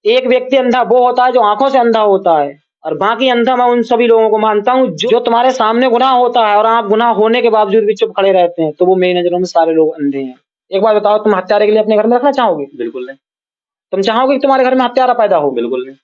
एक व्यक्ति अंधा वो होता है जो आंखों से अंधा होता है, और बाकी अंधा मैं उन सभी लोगों को मानता हूँ जो तुम्हारे सामने गुनाह होता है और आप गुनाह होने के बावजूद भी चुप खड़े रहते हैं, तो वो मेरी नजरों में सारे लोग अंधे हैं। एक बात बताओ, तुम हत्यारे के लिए अपने घर में रखना चाहोगे? बिल्कुल नहीं। तुम चाहोगे कि तुम्हारे घर में हत्यारा पैदा हो? बिल्कुल नहीं।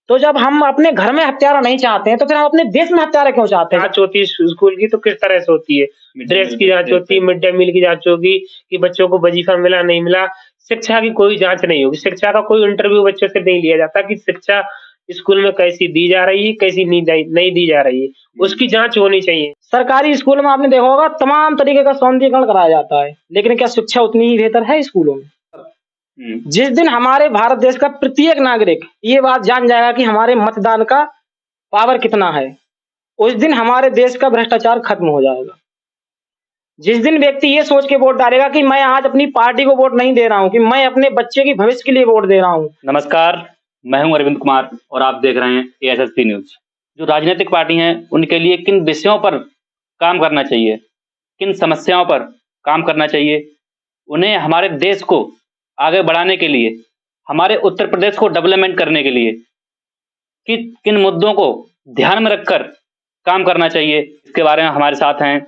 तो जब हम अपने घर में हत्यारा नहीं चाहते हैं तो फिर हम अपने देश में हत्यारा क्यों चाहते हैं? जांच होती है स्कूल की तो किस तरह से होती है? ड्रेस की जांच होती है, मिड डे मील की जांच होगी कि बच्चों को वजीफा मिला नहीं मिला। शिक्षा की कोई जांच नहीं होगी, शिक्षा का कोई इंटरव्यू बच्चों से नहीं लिया जाता कि शिक्षा स्कूल में कैसी दी जा रही है, कैसी नहीं दी जा रही है, उसकी जांच होनी चाहिए। सरकारी स्कूल में आपने देखा होगा तमाम तरीके का सौंदर्यीकरण कराया जाता है, लेकिन क्या शिक्षा उतनी ही बेहतर है स्कूलों में? जिस दिन हमारे भारत देश का प्रत्येक नागरिक ये बात जान जाएगा कि हमारे मतदान का पावर कितना है, उस दिन हमारे देश का भ्रष्टाचार खत्म हो जाएगा। जिस दिन व्यक्ति ये सोच के वोट डालेगा कि मैं आज अपनी पार्टी को वोट नहीं दे रहा हूं, कि मैं अपने बच्चे के भविष्य के लिए वोट दे रहा हूं। नमस्कार, मैं हूं अरविंद कुमार और आप देख रहे हैं ASSP न्यूज। जो राजनीतिक पार्टी हैं उनके लिए किन विषयों पर काम करना चाहिए, किन समस्याओं पर काम करना चाहिए, उन्हें हमारे देश को आगे बढ़ाने के लिए, हमारे उत्तर प्रदेश को डेवलपमेंट करने के लिए किन मुद्दों को ध्यान में रखकर काम करना चाहिए, इसके बारे में हमारे साथ हैं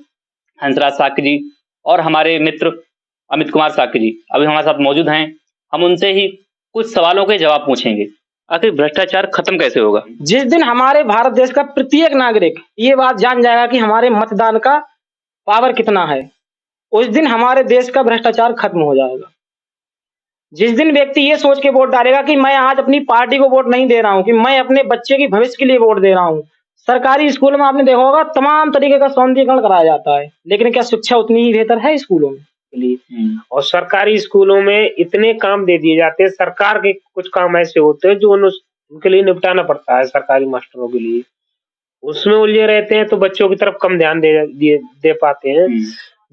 हंसराज साक्य जी और हमारे मित्र अमित कुमार साक्य जी अभी हमारे साथ मौजूद हैं। हम उनसे ही कुछ सवालों के जवाब पूछेंगे। आखिर भ्रष्टाचार खत्म कैसे होगा? जिस दिन हमारे भारत देश का प्रत्येक नागरिक ये बात जान जाएगा कि हमारे मतदान का पावर कितना है, उस दिन हमारे देश का भ्रष्टाचार खत्म हो जाएगा। जिस दिन व्यक्ति ये सोच के वोट डालेगा कि मैं आज अपनी पार्टी को वोट नहीं दे रहा हूं, कि मैं अपने बच्चे के भविष्य के लिए वोट दे रहा हूं। सरकारी स्कूल में आपने देखा होगा तमाम तरीके का सौंदर्यीकरण कराया जाता है, लेकिन क्या शिक्षा उतनी ही बेहतर है स्कूलों में? और सरकारी स्कूलों में इतने काम दे दिए जाते हैं, सरकार के कुछ काम ऐसे होते हैं जो उनके लिए निपटाना पड़ता है सरकारी मास्टरों के लिए, उसमें उलझे रहते हैं तो बच्चों की तरफ कम ध्यान दे पाते हैं।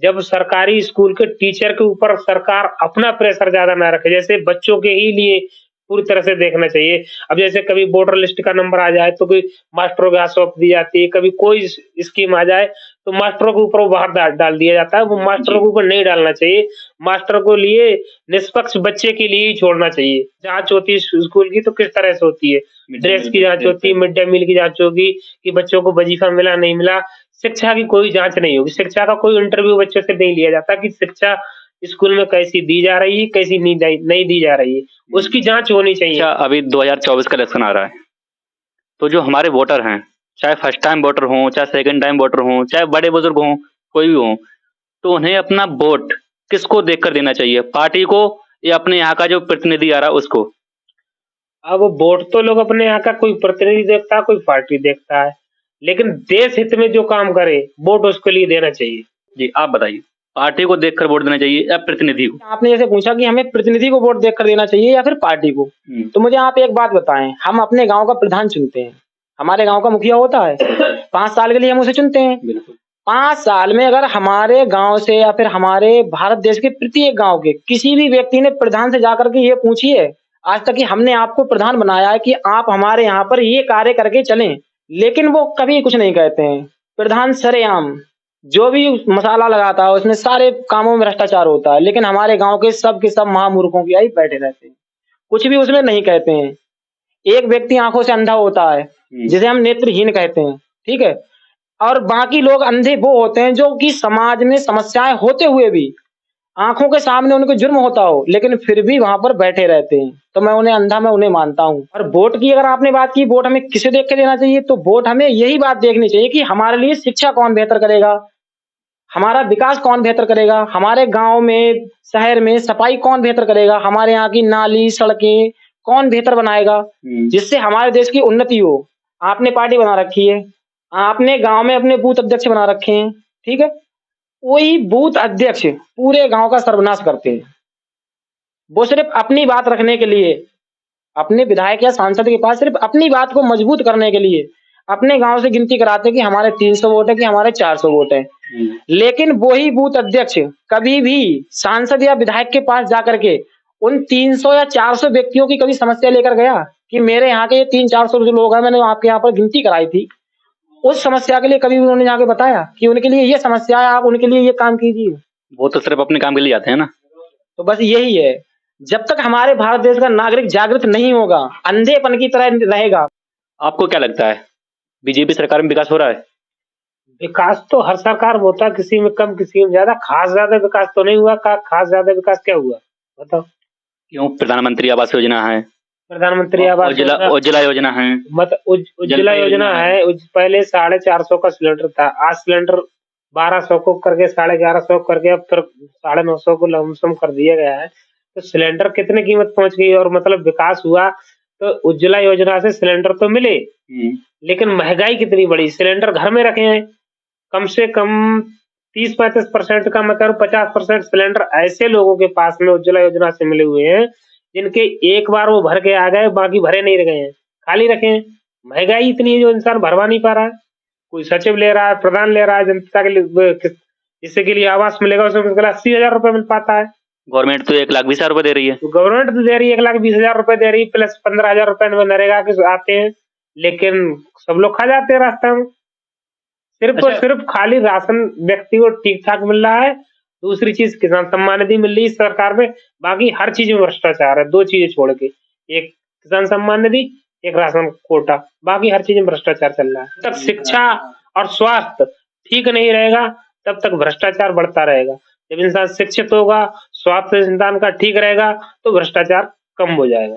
जब सरकारी स्कूल के टीचर के ऊपर सरकार अपना प्रेशर ज्यादा ना रखे, जैसे बच्चों के ही लिए पूरी तरह से देखना चाहिए। अब जैसे कभी वोटर लिस्ट का नंबर आ जाए तो कोई मास्टरों के हाथ सौंप दी जाती है, कभी कोई स्कीम आ जाए तो मास्टरों के ऊपर बाहर डाल दिया जाता है, वो मास्टरों के ऊपर नहीं डालना चाहिए। मास्टर को लिए निष्पक्ष बच्चे के लिए ही छोड़ना चाहिए। जांच होती है स्कूल की तो किस तरह से होती है? ड्रेस की जांच होती है, मिड डे मील की जांच होगी कि बच्चों को वजीफा मिला नहीं मिला। शिक्षा की कोई जांच नहीं होगी, शिक्षा का कोई इंटरव्यू बच्चों से नहीं लिया जाता कि शिक्षा स्कूल में कैसी दी जा रही है, कैसी नहीं दी जा रही है, उसकी जांच होनी चाहिए। अभी 2024 का इलेक्शन आ रहा है, तो जो हमारे वोटर हैं, चाहे फर्स्ट टाइम वोटर हों, चाहे सेकंड टाइम वोटर हों, चाहे बड़े बुजुर्ग हों, कोई भी हो, तो उन्हें अपना वोट किसको देखकर देना चाहिए? पार्टी को या अपने यहाँ का जो प्रतिनिधि आ रहा है उसको? अब वोट तो लोग अपने यहाँ का कोई प्रतिनिधि देखता है, कोई पार्टी देखता है, लेकिन देश हित में जो काम करे वोट उसके लिए देना चाहिए। जी आप बताइए, पार्टी को देखकर वोट देना चाहिए या प्रतिनिधि को? आपने जैसे पूछा कि हमें प्रतिनिधि को वोट देखकर देना चाहिए या फिर पार्टी को, तो मुझे आप एक बात बताएं, हम अपने गांव का प्रधान चुनते हैं, हमारे गांव का मुखिया होता है, 5 साल के लिए हम उसे चुनते हैं। 5 साल में अगर हमारे गांव से या फिर हमारे भारत देश के प्रत्येक गांव के किसी भी व्यक्ति ने प्रधान से जाकर के ये पूछिए आज तक कि हमने आपको प्रधान बनाया है कि आप हमारे यहाँ पर ये कार्य करके चलें, लेकिन वो कभी कुछ नहीं कहते हैं। प्रधान सरेआम जो भी मसाला लगाता है उसमें सारे कामों में भ्रष्टाचार होता है, लेकिन हमारे गांव के सब महामूर्खों की आई बैठे रहते हैं, कुछ भी उसमें नहीं कहते हैं। एक व्यक्ति आंखों से अंधा होता है जिसे हम नेत्रहीन कहते हैं, ठीक है, और बाकी लोग अंधे वो होते हैं जो कि समाज में समस्याएं होते हुए भी आंखों के सामने उनको जुर्म होता हो लेकिन फिर भी वहां पर बैठे रहते हैं, तो मैं उन्हें अंधा मैं उन्हें मानता हूं। और वोट की अगर आपने बात की वोट हमें किसे देख के देना चाहिए, तो वोट हमें यही बात देखनी चाहिए कि हमारे लिए शिक्षा कौन बेहतर करेगा, हमारा विकास कौन बेहतर करेगा, हमारे गांव में शहर में सफाई कौन बेहतर करेगा, हमारे यहाँ की नाली सड़कें कौन बेहतर बनाएगा जिससे हमारे देश की उन्नति हो। आपने पार्टी बना रखी है, आपने गांव में अपने बूथ अध्यक्ष बना रखे हैं, ठीक है, वही बूथ अध्यक्ष पूरे गांव का सर्वनाश करते हैं। वो सिर्फ अपनी बात रखने के लिए अपने विधायक या सांसद के पास सिर्फ अपनी बात को मजबूत करने के लिए अपने गांव से गिनती कराते कि हमारे 300 वोट है कि हमारे 400 वोट है, लेकिन वही बूथ अध्यक्ष कभी भी सांसद या विधायक के पास जाकर के उन 300 या 400 व्यक्तियों की कभी समस्या लेकर गया कि मेरे यहाँ के ये 300-400 जो लोग हैं मैंने आपके यहाँ पर गिनती कराई थी, उस समस्या के लिए कभी भी उन्होंने जाके बताया कि उनके लिए ये समस्या है, आप उनके लिए ये काम कीजिए? वो तो सिर्फ अपने काम के लिए आते हैं ना। तो बस यही है, जब तक हमारे भारत देश का नागरिक जागृत नहीं होगा, अंधेपन की तरह रहेगा। आपको क्या लगता है, बीजेपी सरकार में विकास हो रहा है? विकास तो हर सरकार में होता है, किसी में कम किसी में ज्यादा। खास ज्यादा विकास तो नहीं हुआ। खास ज्यादा विकास क्या हुआ बताओ? क्यों? प्रधानमंत्री आवास योजना है, प्रधानमंत्री आवास उज्ज्वला योजना है, उज्ज्वला योजना है। पहले 450 का सिलेंडर था, आज सिलेंडर 1200 को करके 1150 करके अब तो 950 को लमसम कर दिया गया है। तो सिलेंडर कितने कीमत पहुंच गई और मतलब विकास हुआ। तो उज्ज्वला योजना से सिलेंडर तो मिले, लेकिन महंगाई कितनी बड़ी। सिलेंडर घर में रखे हैं, कम से कम 30-35% का मतलब 50% सिलेंडर ऐसे लोगों के पास में उज्ज्वला योजना से मिले हुए हैं जिनके एक बार वो भर के आ गए, बाकी भरे नहीं रह गए हैं, खाली रखे हैं। महंगाई इतनी है जो इंसान भरवा नहीं पा रहा है। कोई सचिव ले रहा है, प्रधान ले रहा है जनता के लिए, जिससे के लिए आवास मिलेगा उसमें 80,000 रुपए मिल पाता है। गवर्नमेंट तो 1,20,000 रुपए दे रही है। तो गवर्नमेंट तो दे रही है 1,20,000 रुपए दे रही है, प्लस 15,000 रुपए में नरेगा के आते हैं, लेकिन सब लोग खा जाते हैं रास्ते में। सिर्फ और सिर्फ खाली राशन व्यक्ति को ठीक ठाक मिल रहा है। दूसरी चीज किसान सम्मान निधि मिल रही है सरकार में, बाकी हर चीज में भ्रष्टाचार है। 2 चीजें छोड़ के, एक किसान सम्मान निधि, एक राशन कोटा, बाकी हर चीज में भ्रष्टाचार चल रहा है। जब तक शिक्षा और स्वास्थ्य ठीक नहीं रहेगा तब तक भ्रष्टाचार बढ़ता रहेगा। जब इंसान शिक्षित होगा, स्वास्थ्य इंसान का ठीक रहेगा तो भ्रष्टाचार कम हो जाएगा।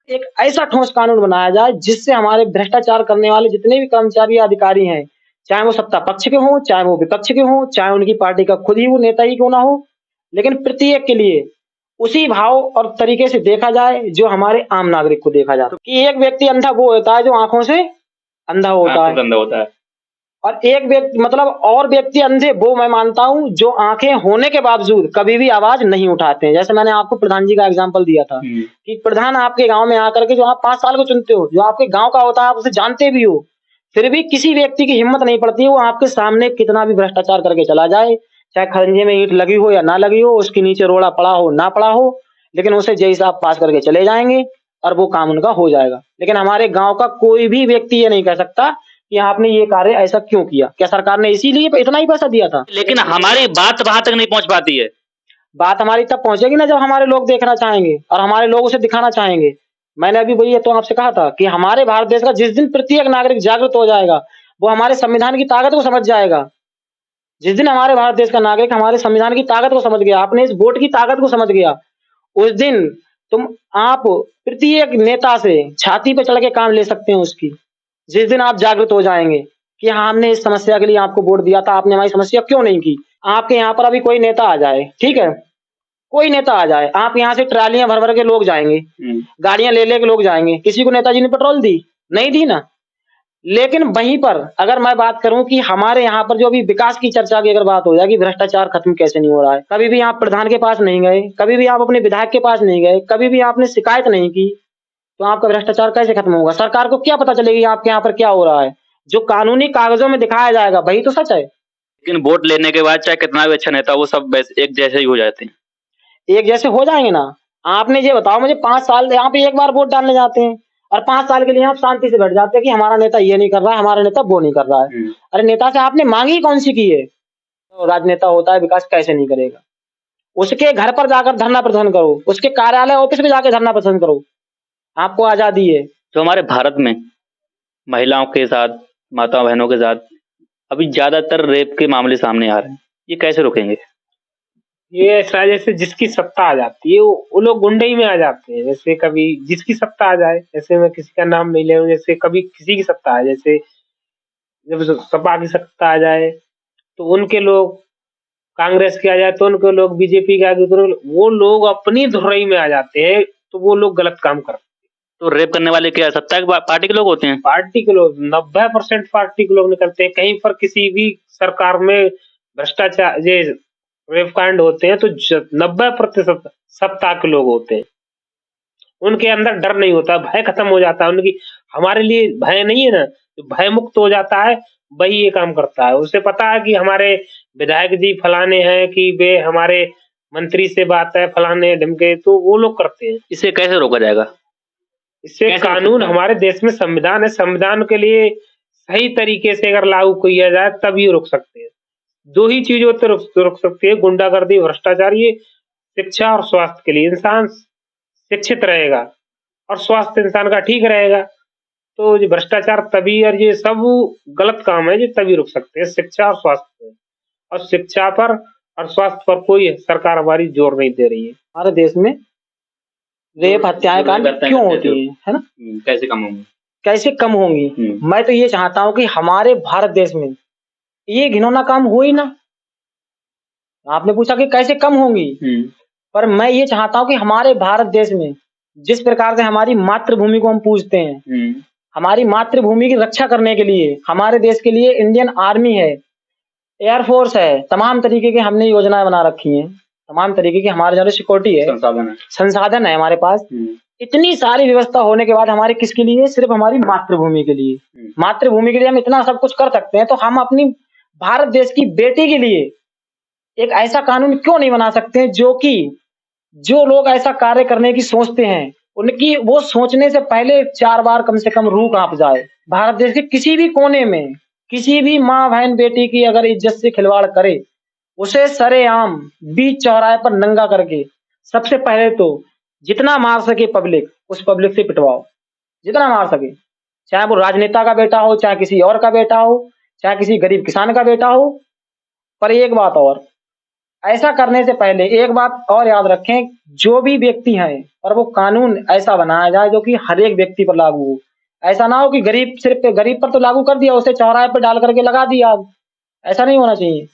एक ऐसा ठोस कानून बनाया जाए जिससे हमारे भ्रष्टाचार करने वाले जितने भी कर्मचारी या अधिकारी हैं, चाहे वो सत्ता पक्ष के हों, चाहे वो विपक्ष के हों, चाहे उनकी पार्टी का खुद ही वो नेता ही क्यों ना हो, लेकिन प्रत्येक के लिए उसी भाव और तरीके से देखा जाए जो हमारे आम नागरिक को देखा जाता है। कि एक व्यक्ति अंधा वो होता है जो आंखों से अंधा होता है, और एक व्यक्ति मतलब और व्यक्ति अंधे वो मैं मानता हूं जो आंखें होने के बावजूद कभी भी आवाज नहीं उठाते हैं। जैसे मैंने आपको प्रधान जी का एग्जांपल दिया था कि प्रधान आपके गांव में आकर के जो आप 5 साल को चुनते हो, जो आपके गांव का होता है, आप उसे जानते भी हो, फिर भी किसी व्यक्ति की हिम्मत नहीं पड़ती है वो आपके सामने कितना भी भ्रष्टाचार करके चला जाए, चाहे खरंजे में ईंट लगी हो या ना लगी हो, उसके नीचे रोड़ा पड़ा हो ना पड़ा हो, लेकिन उसे जय साहब पास करके चले जाएंगे और वो काम उनका हो जाएगा। लेकिन हमारे गांव का कोई भी व्यक्ति ये नहीं कह सकता कि आपने ये कार्य ऐसा क्यों किया, क्या सरकार ने इसीलिए इतना ही पैसा दिया था? लेकिन हमारी बात वहां तक नहीं पहुंच पाती है। बात हमारी तब पहुंचेगी ना जब हमारे लोग देखना चाहेंगे और हमारे लोग उसे दिखाना चाहेंगे। मैंने अभी वही तो आपसे कहा था कि हमारे भारत देश का जिस दिन प्रत्येक नागरिक जागृत हो जाएगा, वो हमारे संविधान की ताकत को समझ जाएगा। जिस दिन हमारे भारत देश का नागरिक हमारे संविधान की ताकत को समझ गया, अपने इस वोट की ताकत को समझ गया, उस दिन आप प्रत्येक नेता से छाती पे चढ़ के काम ले सकते हैं उसकी। जिस दिन आप जागृत हो जाएंगे कि हाँ हमने इस समस्या के लिए आपको वोट दिया था, आपने हमारी समस्या क्यों नहीं की। आपके यहाँ पर अभी कोई नेता आ जाए, ठीक है, कोई नेता आ जाए, आप यहाँ से ट्रालियां भर भर के लोग जाएंगे, गाड़ियां ले लेके लोग जाएंगे, किसी को नेताजी ने पेट्रोल दी? नहीं दी ना। लेकिन वहीं पर अगर मैं बात करूं कि हमारे यहाँ पर जो अभी विकास की चर्चा की अगर बात हो जाए कि भ्रष्टाचार खत्म कैसे नहीं हो रहा है, कभी भी आप प्रधान के पास नहीं गए, कभी भी आप अपने विधायक के पास नहीं गए, कभी भी आपने शिकायत नहीं की, तो आपका भ्रष्टाचार कैसे खत्म होगा? सरकार को क्या पता चलेगी आपके यहाँ पर क्या हो रहा है? जो कानूनी कागजों में दिखाया जाएगा वही तो सच है। लेकिन वोट लेने के बाद चाहे कितना भी अच्छा नेता, वो सब एक जैसे ही हो जाते हैं। एक जैसे हो जाएंगे ना। आपने ये बताओ मुझे, 5 साल यहाँ पे एक बार वोट डालने जाते हैं और 5 साल के लिए आप शांति से बैठ जाते हैं कि हमारा नेता ये नहीं कर रहा है, हमारा नेता वो नहीं कर रहा है। अरे नेता से आपने मांगी कौन सी की है? तो राजनेता होता है, विकास कैसे नहीं करेगा? उसके घर पर जाकर धरना प्रदर्शन करो, उसके कार्यालय ऑफिस में जाकर धरना प्रदर्शन करो, आपको आजादी है। जो हमारे भारत में महिलाओं के साथ, माता बहनों के साथ अभी ज्यादातर रेप के मामले सामने आ रहे हैं, ये कैसे रोकेंगे? ये ऐसा जैसे जिसकी सत्ता आ जाती है वो लोग गुंडई में आ जाते हैं। जैसे कभी जिसकी सत्ता आ जाए, जैसे मैं किसी का नाम नहीं ले रहा हूं, जैसे कभी किसी की सत्ता आ जाए, जैसे जब सपा की सत्ता आ जाए तो उनके लोग, कांग्रेस की आ जाए तो उनके लोग, बीजेपी के आ गए तो वो लोग अपनी धुरई में आ जाते हैं, तो वो लोग गलत काम करते हैं। तो रेप करने वाले क्या सत्ता की पार्टी के लोग होते हैं? पार्टी के लोग 90% पार्टी के लोग निकलते हैं। कहीं पर किसी भी सरकार में भ्रष्टाचार ये रेप कांड होते हैं तो 90% सत्ता के लोग होते हैं। उनके अंदर डर नहीं होता, भय खत्म हो जाता है उनकी। हमारे लिए भय नहीं है ना, तो भय मुक्त हो जाता है, वही ये काम करता है। उसे पता है कि हमारे विधायक जी फलाने हैं, कि वे हमारे मंत्री से बात है फलाने ढमके, तो वो लोग करते हैं। इसे कैसे रोका जाएगा? इससे कानून, हमारे देश में संविधान है, संविधान के लिए सही तरीके से अगर लागू किया जाए तभी रोक सकते हैं। 2 ही चीजों से रोक सकती है, गुंडागर्दी, भ्रष्टाचार, ये शिक्षा और स्वास्थ्य के लिए। इंसान शिक्षित रहेगा और स्वास्थ्य इंसान का ठीक रहेगा, तो ये भ्रष्टाचार तभी और ये सब गलत काम है, ये तभी रुक सकते हैं शिक्षा और स्वास्थ्य पे। और शिक्षा पर और स्वास्थ्य पर कोई सरकार हमारी जोर नहीं दे रही है। हमारे देश में रेप हत्याएं कांड क्यों होती है ना? कैसे कम होंगे? कैसे कम होंगी? मैं तो ये चाहता हूँ कि हमारे भारत देश में ये घिनौना काम हो ही ना। आपने पूछा कि कैसे कम होंगी, पर मैं ये चाहता हूँ कि हमारे भारत देश में जिस प्रकार से हमारी मातृभूमि को हम पूजते हैं, हमारी मातृभूमि की रक्षा करने के लिए हमारे देश के लिए इंडियन आर्मी है, एयरफोर्स है, तमाम तरीके की हमने योजनाएं बना रखी हैं, तमाम तरीके की हमारे जो सिक्योरिटी है, संसाधन है हमारे पास। इतनी सारी व्यवस्था होने के बाद हमारे किसके लिए? सिर्फ हमारी मातृभूमि के लिए। मातृभूमि के लिए हम इतना सब कुछ कर सकते हैं, तो हम अपनी भारत देश की बेटी के लिए एक ऐसा कानून क्यों नहीं बना सकते हैं जो लोग ऐसा कार्य करने की सोचते हैं, उनकी वो सोचने से पहले 4 बार कम से कम रूह कांप जाए। भारत देश के किसी भी कोने में किसी भी माँ बहन बेटी की अगर इज्जत से खिलवाड़ करे, उसे सरेआम बीच चौराहे पर नंगा करके सबसे पहले तो जितना मार सके पब्लिक, उस पब्लिक से पिटवाओ, जितना मार सके, चाहे वो राजनेता का बेटा हो, चाहे किसी और का बेटा हो, चाहे किसी गरीब किसान का बेटा हो। पर एक बात और, ऐसा करने से पहले एक बात और याद रखें, जो भी व्यक्ति हैं, और वो कानून ऐसा बनाया जाए जो कि हर एक व्यक्ति पर लागू हो। ऐसा ना हो कि सिर्फ गरीब पर तो लागू कर दिया, उसे चौराहे पर डाल करके लगा दिया। ऐसा नहीं होना चाहिए।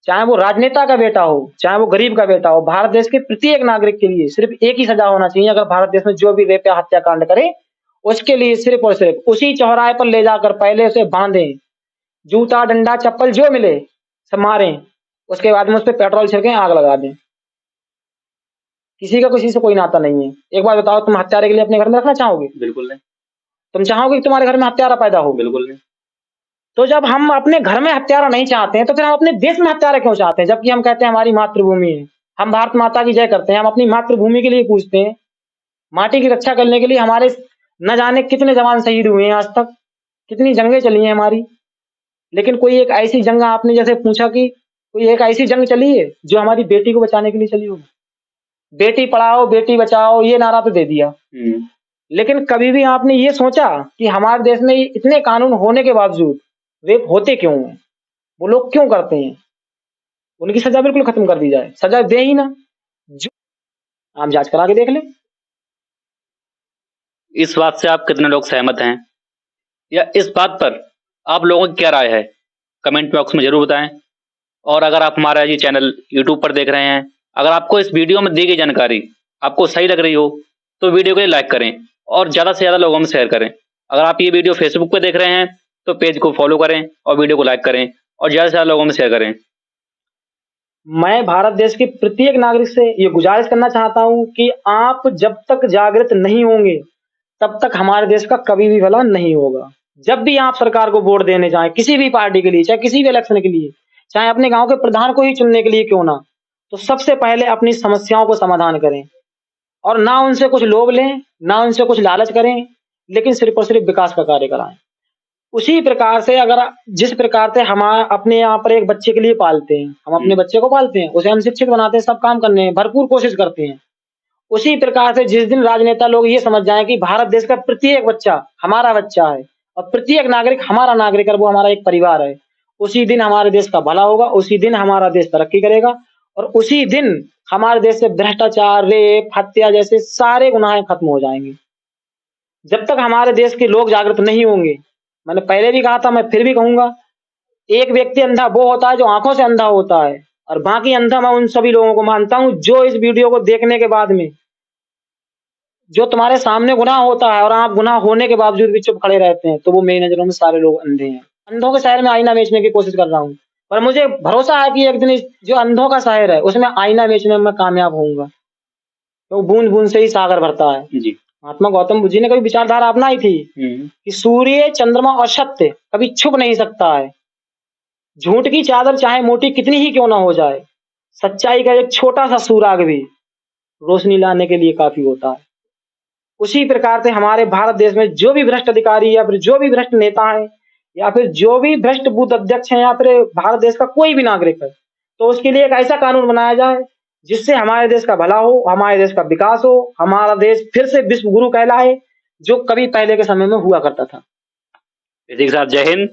चाहे वो राजनेता का बेटा हो, चाहे वो गरीब का बेटा हो, भारत देश के प्रत्येक नागरिक के लिए सिर्फ एक ही सजा होना चाहिए। अगर भारत देश में जो भी रेप या हत्याकांड करे, उसके लिए सिर्फ और सिर्फ उसी चौराहे पर ले जाकर पहले उसे बांधें, जूता डंडा चप्पल जो मिले सब मारें, उसके बाद में उस पर पेट्रोल छिड़के आग लगा दें। किसी का किसी से कोई नाता नहीं है। एक बार बताओ, तुम हत्यारे के लिए अपने घर में रखना चाहोगे? बिल्कुल नहीं। तुम चाहोगे कि तुम्हारे घर में हत्यारा पैदा हो? बिल्कुल नहीं। तो जब हम अपने घर में हत्यारा नहीं चाहते हैं, तो फिर हम अपने देश में हत्यारा क्यों चाहते हैं? जबकि हम कहते हैं हमारी मातृभूमि है, हम भारत माता की जय करते हैं, हम अपनी मातृभूमि के लिए पूछते हैं। माटी की रक्षा करने के लिए हमारे न जाने कितने जवान शहीद हुए हैं, आज तक कितनी जंगें चली हैं हमारी। लेकिन कोई एक ऐसी जंग, आपने जैसे पूछा कि कोई एक ऐसी जंग चली है जो हमारी बेटी को बचाने के लिए चली हो? बेटी पढ़ाओ बेटी बचाओ ये नारा तो दे दिया, लेकिन कभी भी आपने ये सोचा कि हमारे देश में इतने कानून होने के बावजूद रेप होते क्यों हैं? वो लोग क्यों करते हैं? उनकी सजा बिल्कुल खत्म कर दी जाए, सजा दे ही ना। जो आप जांच करा के देख लें। इस बात से आप कितने लोग सहमत हैं, या इस बात पर आप लोगों की क्या राय है? कमेंट बॉक्स में जरूर बताएं। और अगर आप हमारा ये चैनल यूट्यूब पर देख रहे हैं, अगर आपको इस वीडियो में दी गई जानकारी आपको सही लग रही हो, तो वीडियो को लाइक करें और ज़्यादा से ज़्यादा लोगों में शेयर करें। अगर आप ये वीडियो फेसबुक पर देख रहे हैं, तो पेज को फॉलो करें और वीडियो को लाइक करें और ज़्यादा से ज़्यादा लोगों में शेयर करें। मैं भारत देश के प्रत्येक नागरिक से ये गुजारिश करना चाहता हूं कि आप जब तक जागृत नहीं होंगे, तब तक हमारे देश का कभी भी भला नहीं होगा। जब भी आप सरकार को वोट देने जाएं, किसी भी पार्टी के लिए, चाहे किसी भी इलेक्शन के लिए, चाहे अपने गांव के प्रधान को ही चुनने के लिए क्यों ना, तो सबसे पहले अपनी समस्याओं को समाधान करें और ना उनसे कुछ लोभ लें, ना उनसे कुछ लालच करें, लेकिन सिर्फ और सिर्फ विकास का कार्य कराएं। उसी प्रकार से अगर जिस प्रकार से हम अपने यहाँ पर एक बच्चे के लिए पालते हैं, हम अपने बच्चे को पालते हैं, उसे हम शिक्षित बनाते हैं, सब काम करने में भरपूर कोशिश करते हैं। उसी प्रकार से जिस दिन राजनेता लोग ये समझ जाएं कि भारत देश का प्रत्येक बच्चा हमारा बच्चा है और प्रत्येक नागरिक हमारा नागरिक है, वो हमारा एक परिवार है, उसी दिन हमारे देश का भला होगा, उसी दिन हमारा देश तरक्की करेगा और उसी दिन हमारे देश से भ्रष्टाचार, रेप, हत्या जैसे सारे गुनाहें खत्म हो जाएंगे। जब तक हमारे देश के लोग जागृत नहीं होंगे, मैंने पहले भी कहा था, मैं फिर भी कहूंगा, एक व्यक्ति अंधा वो होता है जो आंखों से अंधा होता है, और बाकी अंधा मैं उन सभी लोगों को मानता हूं जो इस वीडियो को देखने के बाद में, जो तुम्हारे सामने गुनाह होता है और आप गुनाह होने के बावजूद भी चुप खड़े रहते हैं, तो वो मेरी नजरों में सारे लोग अंधे हैं। अंधों के शहर में आईना बेचने की कोशिश कर रहा हूँ, पर मुझे भरोसा है कि एक दिन जो अंधों का शहर है उसमें आईना बेचने में मैं कामयाब होऊंगा। तो बूंद बूंद से ही सागर भरता है। जी। महात्मा गौतम बुद्ध जी ने कभी विचारधारा अपनाई थी कि सूर्य, चंद्रमा और सत्य कभी छुप नहीं सकता है। झूठ की चादर चाहे मोटी कितनी ही क्यों ना हो जाए, सच्चाई का एक छोटा सा सुराग भी रोशनी लाने के लिए काफी होता है। उसी प्रकार से हमारे भारत देश में जो भी भ्रष्ट अधिकारी या फिर जो भी भ्रष्ट नेता है या फिर जो भी भ्रष्ट बूथ अध्यक्ष है या फिर भारत देश का कोई भी नागरिक है, तो उसके लिए एक ऐसा कानून बनाया जाए जिससे हमारे देश का भला हो, हमारे देश का विकास हो, हमारा देश फिर से विश्व गुरु कहलाए, जो कभी पहले के समय में हुआ करता था। इसी के साथ जय हिंद।